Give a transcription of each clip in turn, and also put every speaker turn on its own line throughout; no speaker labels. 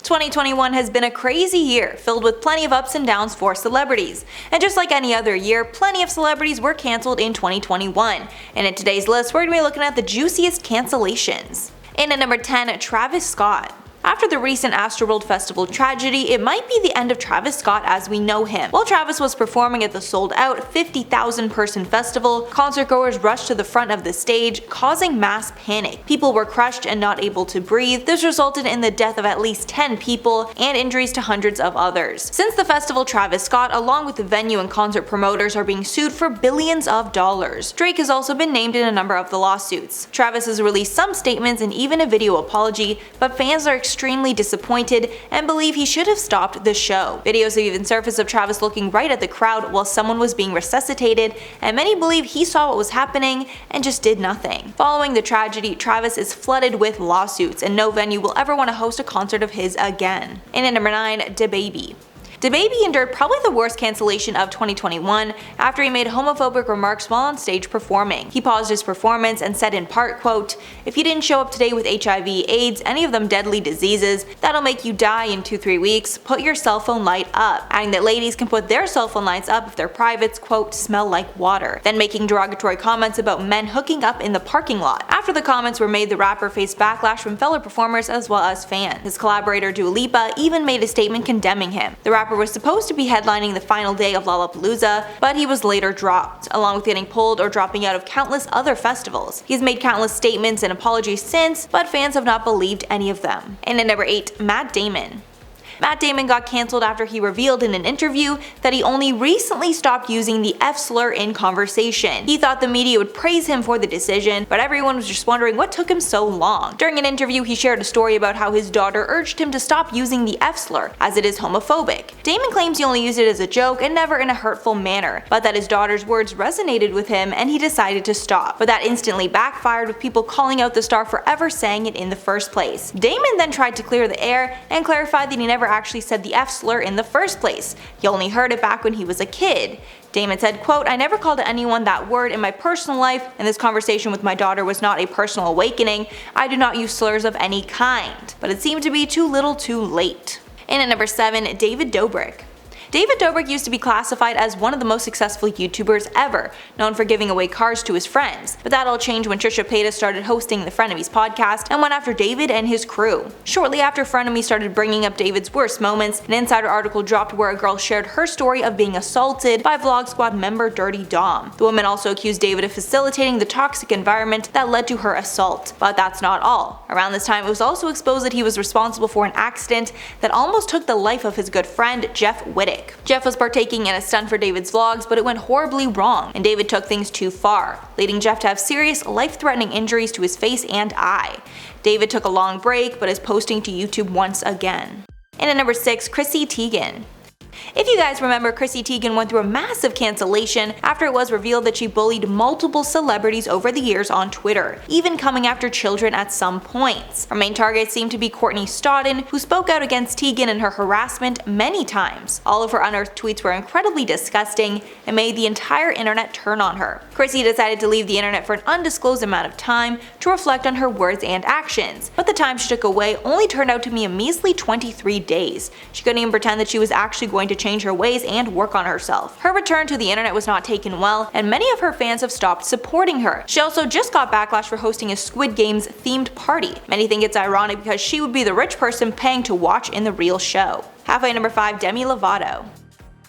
2021 has been a crazy year, filled with plenty of ups and downs for celebrities. And just like any other year, plenty of celebrities were cancelled in 2021. And in today's list, we're going to be looking at the juiciest cancellations. In at number 10, Travis Scott. After the recent Astroworld Festival tragedy, it might be the end of Travis Scott as we know him. While Travis was performing at the sold-out 50,000 person festival, concertgoers rushed to the front of the stage, causing mass panic. People were crushed and not able to breathe. This resulted in the death of at least 10 people and injuries to hundreds of others. Since the festival, Travis Scott, along with the venue and concert promoters, are being sued for billions of dollars. Drake has also been named in a number of the lawsuits. Travis has released some statements and even a video apology, but fans are extremely disappointed and believe he should have stopped the show. Videos have even surfaced of Travis looking right at the crowd while someone was being resuscitated, and many believe he saw what was happening and just did nothing. Following the tragedy, Travis is flooded with lawsuits, and no venue will ever want to host a concert of his again. And at number 9, DaBaby. DaBaby endured probably the worst cancellation of 2021 after he made homophobic remarks while on stage performing. He paused his performance and said in part, quote, "If you didn't show up today with HIV, AIDS, any of them deadly diseases, that'll make you die in 2-3 weeks, put your cell phone light up," adding that ladies can put their cell phone lights up if their privates, quote, "smell like water," then making derogatory comments about men hooking up in the parking lot. After the comments were made, the rapper faced backlash from fellow performers as well as fans. His collaborator Dua Lipa even made a statement condemning him. The rapper was supposed to be headlining the final day of Lollapalooza, but he was later dropped, along with getting pulled or dropping out of countless other festivals. He's made countless statements and apologies since, but fans have not believed any of them. And at number 8, Matt Damon. Matt Damon got cancelled after he revealed in an interview that he only recently stopped using the F slur in conversation. He thought the media would praise him for the decision, but everyone was just wondering what took him so long. During an interview, he shared a story about how his daughter urged him to stop using the F slur, as it is homophobic. Damon claims he only used it as a joke and never in a hurtful manner, but that his daughter's words resonated with him and he decided to stop. But that instantly backfired, with people calling out the star for ever saying it in the first place. Damon then tried to clear the air and clarified that he never actually said the F slur in the first place. He only heard it back when he was a kid. Damon said, quote, "I never called anyone that word in my personal life, and this conversation with my daughter was not a personal awakening. I do not use slurs of any kind." But it seemed to be too little too late. And at number 7, David Dobrik. David Dobrik used to be classified as one of the most successful YouTubers ever, known for giving away cars to his friends. But that all changed when Trisha Paytas started hosting the Frenemies podcast and went after David and his crew. Shortly after Frenemies started bringing up David's worst moments, an insider article dropped where a girl shared her story of being assaulted by Vlog Squad member Dirty Dom. The woman also accused David of facilitating the toxic environment that led to her assault. But that's not all. Around this time, it was also exposed that he was responsible for an accident that almost took the life of his good friend Jeff Wittick. Jeff was partaking in a stunt for David's vlogs, but it went horribly wrong, and David took things too far, leading Jeff to have serious, life-threatening injuries to his face and eye. David took a long break, but is posting to YouTube once again. And at number 6, Chrissy Teigen. If you guys remember, Chrissy Teigen went through a massive cancellation after it was revealed that she bullied multiple celebrities over the years on Twitter, even coming after children at some points. Her main targets seemed to be Courtney Stodden, who spoke out against Teigen and her harassment many times. All of her unearthed tweets were incredibly disgusting and made the entire internet turn on her. Chrissy decided to leave the internet for an undisclosed amount of time to reflect on her words and actions, but the time she took away only turned out to be a measly 23 days. She couldn't even pretend that she was actually going to change her ways and work on herself. Her return to the internet was not taken well, and many of her fans have stopped supporting her. She also just got backlash for hosting a Squid Games themed party. Many think it's ironic because she would be the rich person paying to watch in the real show. Halfway number 5, Demi Lovato.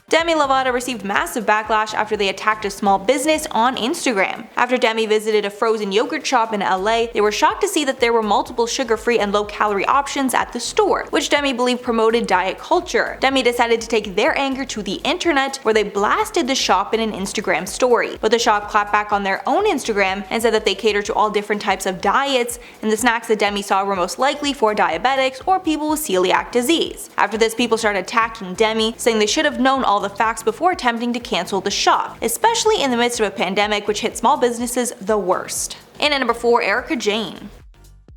Demi Lovato received massive backlash after they attacked a small business on Instagram. After Demi visited a frozen yogurt shop in LA, they were shocked to see that there were multiple sugar-free and low-calorie options at the store, which Demi believed promoted diet culture. Demi decided to take their anger to the internet, where they blasted the shop in an Instagram story. But the shop clapped back on their own Instagram and said that they cater to all different types of diets, and the snacks that Demi saw were most likely for diabetics or people with celiac disease. After this, people started attacking Demi, saying they should have known all the facts before attempting to cancel the shop, especially in the midst of a pandemic which hit small businesses the worst. And at number 4, Erika Jayne.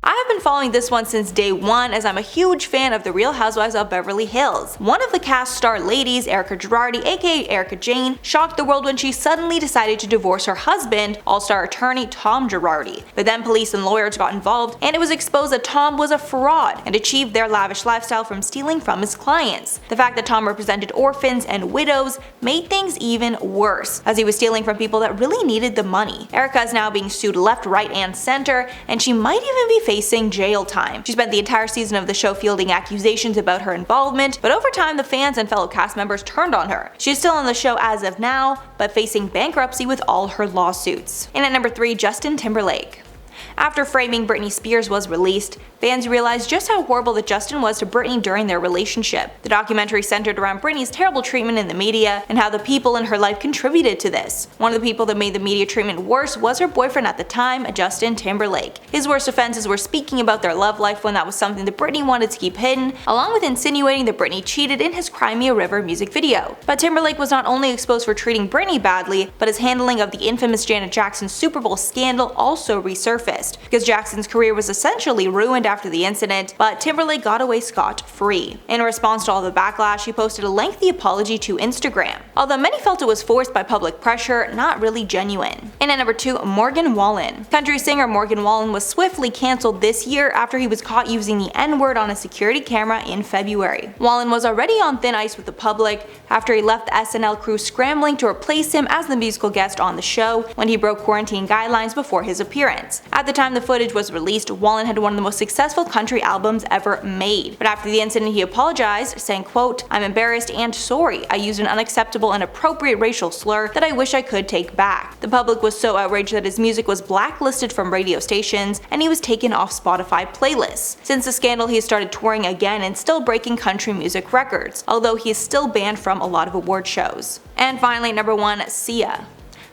I have been following this one since day one as I'm a huge fan of The Real Housewives of Beverly Hills. One of the cast star ladies, Erika Jayne, aka Erika Jayne, shocked the world when she suddenly decided to divorce her husband, all-star attorney Tom Girardi. But then police and lawyers got involved and it was exposed that Tom was a fraud and achieved their lavish lifestyle from stealing from his clients. The fact that Tom represented orphans and widows made things even worse, as he was stealing from people that really needed the money. Erika is now being sued left, right, and center, and she might even be facing jail time. She spent the entire season of the show fielding accusations about her involvement, but over time the fans and fellow cast members turned on her. She's still on the show as of now, but facing bankruptcy with all her lawsuits. And at number 3, Justin Timberlake. After Framing Britney Spears was released, fans realized just how horrible that Justin was to Britney during their relationship. The documentary centered around Britney's terrible treatment in the media and how the people in her life contributed to this. One of the people that made the media treatment worse was her boyfriend at the time, Justin Timberlake. His worst offenses were speaking about their love life when that was something that Britney wanted to keep hidden, along with insinuating that Britney cheated in his Cry Me a River music video. But Timberlake was not only exposed for treating Britney badly, but his handling of the infamous Janet Jackson Super Bowl scandal also resurfaced, because Jackson's career was essentially ruined after the incident, but Timberlake got away scot-free. In response to all the backlash, he posted a lengthy apology to Instagram. Although many felt it was forced by public pressure, not really genuine. And at number 2, Morgan Wallen. Country singer Morgan Wallen was swiftly cancelled this year after he was caught using the N-word on a security camera in February. Wallen was already on thin ice with the public after he left the SNL crew scrambling to replace him as the musical guest on the show when he broke quarantine guidelines before his appearance. At the time the footage was released, Wallen had one of the most successful country albums ever made. But after the incident he apologized, saying, quote, "I'm embarrassed and sorry. I used an unacceptable and appropriate racial slur that I wish I could take back." The public was so outraged that his music was blacklisted from radio stations and he was taken off Spotify playlists. Since the scandal he has started touring again and still breaking country music records, although he is still banned from a lot of award shows. And finally, number 1, Sia.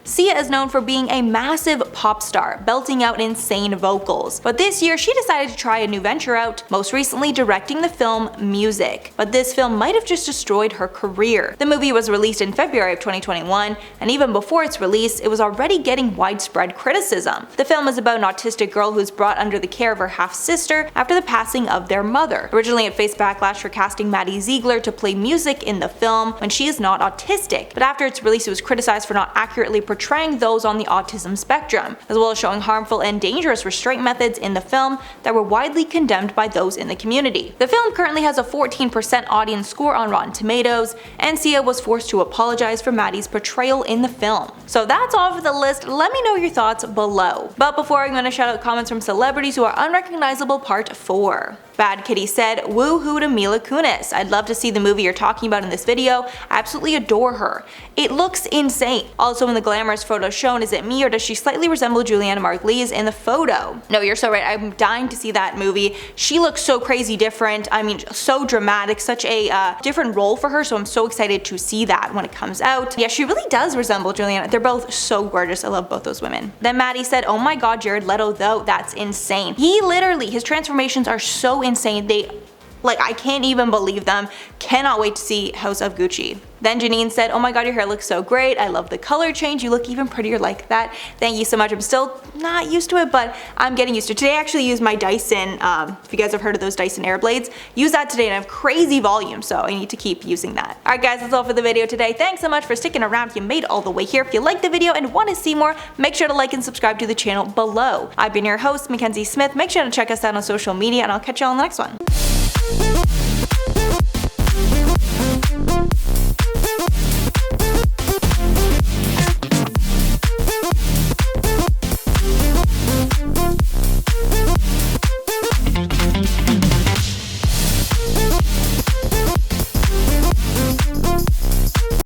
Sia is known for being a massive pop star, belting out insane vocals. But this year she decided to try a new venture out, most recently directing the film Music. But this film might have just destroyed her career. The movie was released in February of 2021, and even before its release, it was already getting widespread criticism. The film is about an autistic girl who is brought under the care of her half-sister after the passing of their mother. Originally it faced backlash for casting Maddie Ziegler to play music in the film when she is not autistic, but after its release it was criticized for not accurately portraying those on the autism spectrum, as well as showing harmful and dangerous restraint methods in the film that were widely condemned by those in the community. The film currently has a 14% audience score on Rotten Tomatoes, and Sia was forced to apologize for Maddie's portrayal in the film. So that's all for the list. Let me know your thoughts below. But before, I'm going to shout out comments from celebrities who are unrecognizable part 4. Bad Kitty said, "Woohoo to Mila Kunis. I'd love to see the movie you're talking about in this video. I absolutely adore her. It looks insane. Also, in the glamorous photo shown, is it me or does she slightly resemble Juliana Margulies in the photo?" No, you're so right. I'm dying to see that movie. She looks so crazy different. I mean, so dramatic, such a different role for her, so I'm so excited to see that when it comes out. Yeah, she really does resemble Juliana. They're both so gorgeous. I love both those women. Then Maddie said, "Oh my god, Jared Leto though, that's insane. He literally, his transformations are so insane. I can't even believe them. Cannot wait to see House of Gucci." Then Janine said, "Oh my god, your hair looks so great. I love the color change. You look even prettier like that. Thank you so much. I'm still not used to it, but I'm getting used to it." Today I actually used my Dyson, if you guys have heard of those Dyson Airblades. Use that today and I have crazy volume, so I need to keep using that. Alright guys, that's all for the video today. Thanks so much for sticking around if you made it all the way here. If you liked the video and want to see more, make sure to like and subscribe to the channel below. I've been your host, Mackenzie Smith. Make sure to check us out on social media and I'll catch you all in the next one.